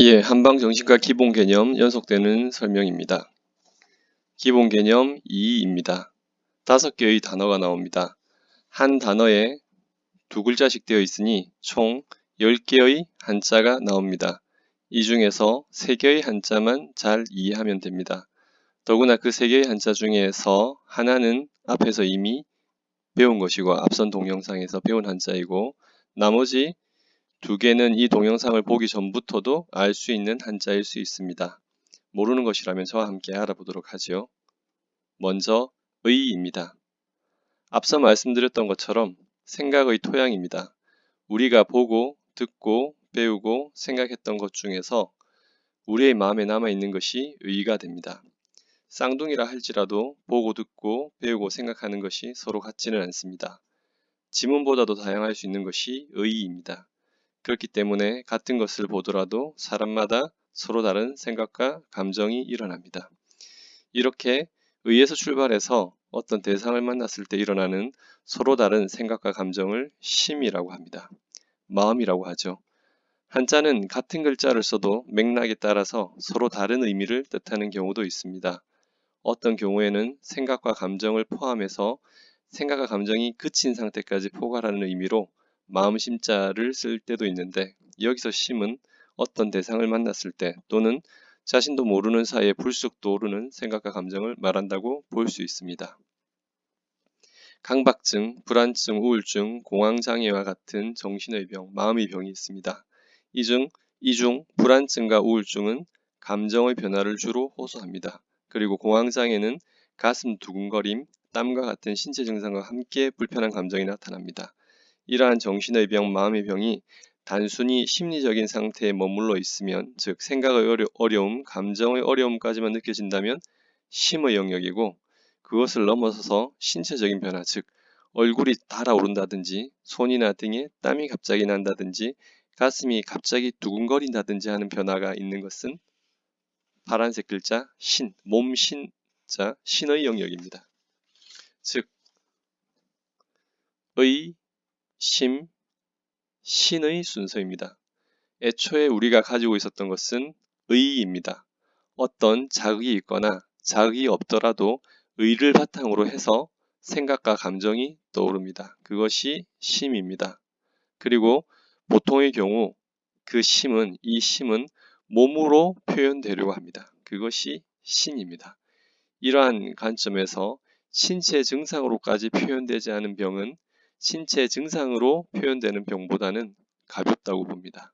예, 한방정신과 기본개념 연속되는 설명입니다. 기본개념 2입니다. 5개의 단어가 나옵니다. 한 단어에 2글자씩 되어 있으니 총 10개의 한자가 나옵니다. 이 중에서 3개의 한자만 잘 이해하면 됩니다. 더구나 그 3개의 한자 중에서 하나는 앞에서 이미 배운 것이고 앞선 동영상에서 배운 한자이고 나머지 2개는 이 동영상을 보기 전부터도 알 수 있는 한자일 수 있습니다. 모르는 것이라면 저와 함께 알아보도록 하지요. 먼저 의입니다. 앞서 말씀드렸던 것처럼 생각의 토양입니다. 우리가 보고, 듣고, 배우고, 생각했던 것 중에서 우리의 마음에 남아있는 것이 의가 됩니다. 쌍둥이라 할지라도 보고, 듣고, 배우고, 생각하는 것이 서로 같지는 않습니다. 지문보다도 다양할 수 있는 것이 의입니다. 그렇기 때문에 같은 것을 보더라도 사람마다 서로 다른 생각과 감정이 일어납니다. 이렇게 의에서 출발해서 어떤 대상을 만났을 때 일어나는 서로 다른 생각과 감정을 심이라고 합니다. 마음이라고 하죠. 한자는 같은 글자를 써도 맥락에 따라서 서로 다른 의미를 뜻하는 경우도 있습니다. 어떤 경우에는 생각과 감정을 포함해서 생각과 감정이 그친 상태까지 포괄하는 의미로 마음 심자를 쓸 때도 있는데 여기서 심은 어떤 대상을 만났을 때 또는 자신도 모르는 사이에 불쑥 떠오르는 생각과 감정을 말한다고 볼 수 있습니다. 강박증, 불안증, 우울증, 공황장애와 같은 정신의 병, 마음의 병이 있습니다. 이 중 불안증과 우울증은 감정의 변화를 주로 호소합니다. 그리고 공황장애는 가슴 두근거림, 땀과 같은 신체 증상과 함께 불편한 감정이 나타납니다. 이러한 정신의 병, 마음의 병이 단순히 심리적인 상태에 머물러 있으면, 즉 생각의 어려움, 감정의 어려움까지만 느껴진다면 심의 영역이고, 그것을 넘어서서 신체적인 변화, 즉 얼굴이 달아오른다든지 손이나 등에 땀이 갑자기 난다든지 가슴이 갑자기 두근거린다든지 하는 변화가 있는 것은 파란색 글자 신, 몸신자 신의 영역입니다. 즉 의, 심, 신의 순서입니다. 애초에 우리가 가지고 있었던 것은 의입니다. 어떤 자극이 있거나 자극이 없더라도 의를 바탕으로 해서 생각과 감정이 떠오릅니다. 그것이 심입니다. 그리고 보통의 경우 이 심은 몸으로 표현되려고 합니다. 그것이 신입니다. 이러한 관점에서 신체 증상으로까지 표현되지 않은 병은 신체 증상으로 표현되는 병보다는 가볍다고 봅니다.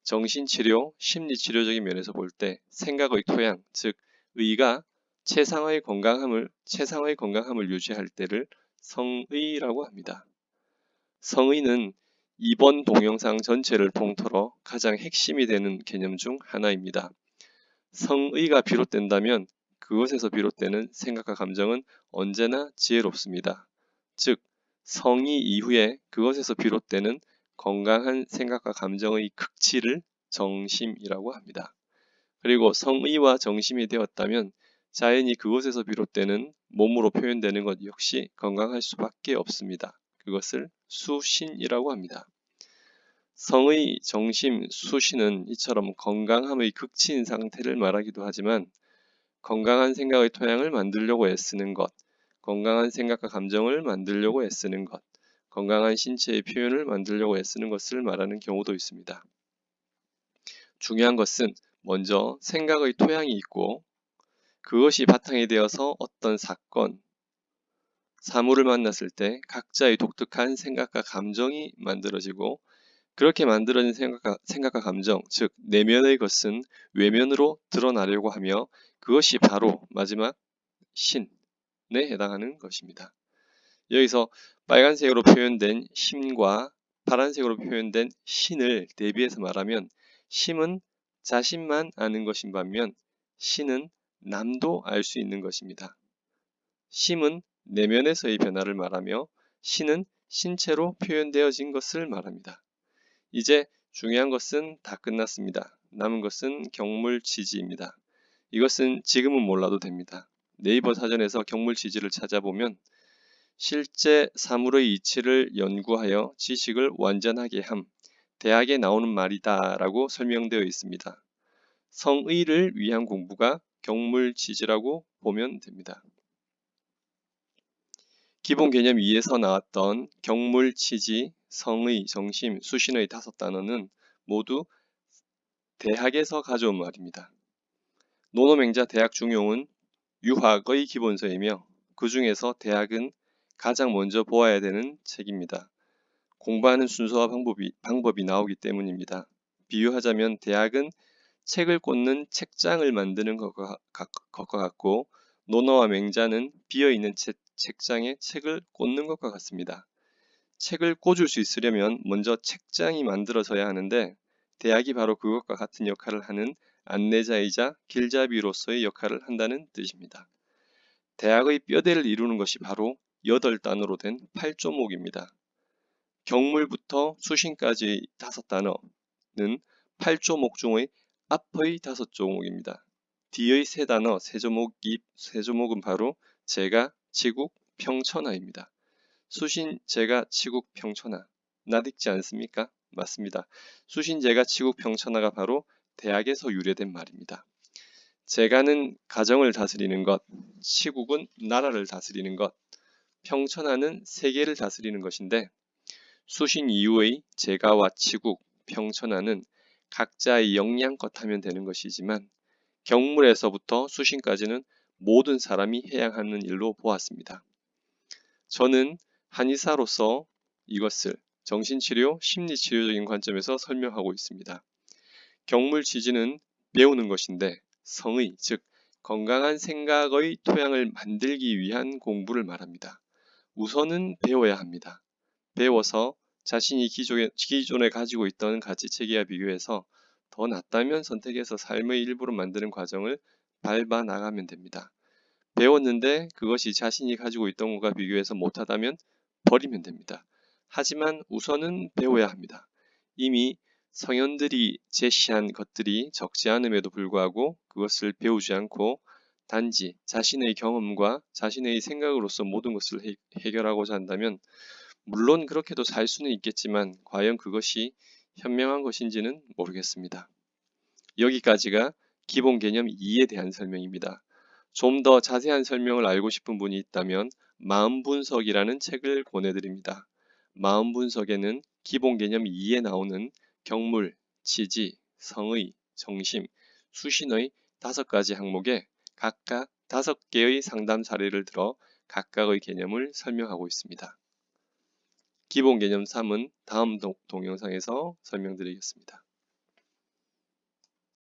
정신치료, 심리치료적인 면에서 볼 때 생각의 토양, 즉 의가 최상의 건강함을 유지할 때를 성의라고 합니다. 성의는 이번 동영상 전체를 통틀어 가장 핵심이 되는 개념 중 하나입니다. 성의가 비롯된다면 그것에서 비롯되는 생각과 감정은 언제나 지혜롭습니다. 즉, 성의 이후에 그것에서 비롯되는 건강한 생각과 감정의 극치를 정심이라고 합니다. 그리고 성의와 정심이 되었다면 자연히 그것에서 비롯되는 몸으로 표현되는 것 역시 건강할 수밖에 없습니다. 그것을 수신이라고 합니다. 성의, 정심, 수신은 이처럼 건강함의 극치인 상태를 말하기도 하지만 건강한 생각의 토양을 만들려고 애쓰는 것, 건강한 생각과 감정을 만들려고 애쓰는 것, 건강한 신체의 표현을 만들려고 애쓰는 것을 말하는 경우도 있습니다. 중요한 것은 먼저 생각의 토양이 있고 그것이 바탕이 되어서 어떤 사건, 사물을 만났을 때 각자의 독특한 생각과 감정이 만들어지고 그렇게 만들어진 생각과 감정, 즉 내면의 것은 외면으로 드러나려고 하며 그것이 바로 마지막 신에 해당하는 것입니다. 여기서 빨간색으로 표현된 심과 파란색으로 표현된 신을 대비해서 말하면 심은 자신만 아는 것인 반면 신은 남도 알 수 있는 것입니다. 심은 내면에서의 변화를 말하며 신은 신체로 표현되어진 것을 말합니다. 이제 중요한 것은 다 끝났습니다. 남은 것은 경물치지입니다. 이것은 지금은 몰라도 됩니다. 네이버 사전에서 경물치지를 찾아보면 실제 사물의 이치를 연구하여 지식을 완전하게 함, 대학에 나오는 말이다 라고 설명되어 있습니다. 성의를 위한 공부가 경물치지라고 보면 됩니다. 기본 개념 2에서 나왔던 경물치지, 성의, 정심, 수신의 5단어는 모두 대학에서 가져온 말입니다. 노노맹자 대학 중용은 유학의 기본서이며 그 중에서 대학은 가장 먼저 보아야 되는 책입니다. 공부하는 순서와 방법이 나오기 때문입니다. 비유하자면 대학은 책을 꽂는 책장을 만드는 것과 같고 논어와 맹자는 비어있는 책장에 책을 꽂는 것과 같습니다. 책을 꽂을 수 있으려면 먼저 책장이 만들어져야 하는데 대학이 바로 그것과 같은 역할을 하는 안내자이자 길잡이로서의 역할을 한다는 뜻입니다. 대학의 뼈대를 이루는 것이 바로 8단어로 된 8조목입니다. 경물부터 수신까지 5단어는 8조목 중의 앞의 5조목입니다. 뒤의 3단어, 3조목은 바로 제가, 치국, 평천하입니다. 수신, 제가, 치국, 평천하. 낯익지 않습니까? 맞습니다. 수신, 제가, 치국, 평천하가 바로 대학에서 유래된 말입니다. 제가는 가정을 다스리는 것, 치국은 나라를 다스리는 것, 평천하는 세계를 다스리는 것인데 수신 이후의 제가와 치국, 평천하는 각자의 역량껏 하면 되는 것이지만 경물에서부터 수신까지는 모든 사람이 해야 하는 일로 보았습니다. 저는 한의사로서 이것을 정신치료, 심리치료적인 관점에서 설명하고 있습니다. 경물치지는 배우는 것인데 성의, 즉 건강한 생각의 토양을 만들기 위한 공부를 말합니다. 우선은 배워야 합니다. 배워서 자신이 기존에 가지고 있던 가치체계와 비교해서 더 낫다면 선택해서 삶의 일부로 만드는 과정을 밟아 나가면 됩니다. 배웠는데 그것이 자신이 가지고 있던 것과 비교해서 못하다면 버리면 됩니다. 하지만 우선은 배워야 합니다. 이미 성현들이 제시한 것들이 적지 않음에도 불구하고 그것을 배우지 않고 단지 자신의 경험과 자신의 생각으로서 모든 것을 해결하고자 한다면 물론 그렇게도 살 수는 있겠지만 과연 그것이 현명한 것인지는 모르겠습니다. 여기까지가 기본 개념 2에 대한 설명입니다. 좀 더 자세한 설명을 알고 싶은 분이 있다면 마음분석이라는 책을 권해드립니다. 마음분석에는 기본 개념 2에 나오는 경물, 치지, 성의, 정심, 수신의 5가지 항목에 각각 5개의 상담 사례를 들어 각각의 개념을 설명하고 있습니다. 기본 개념 3은 다음 동영상에서 설명드리겠습니다.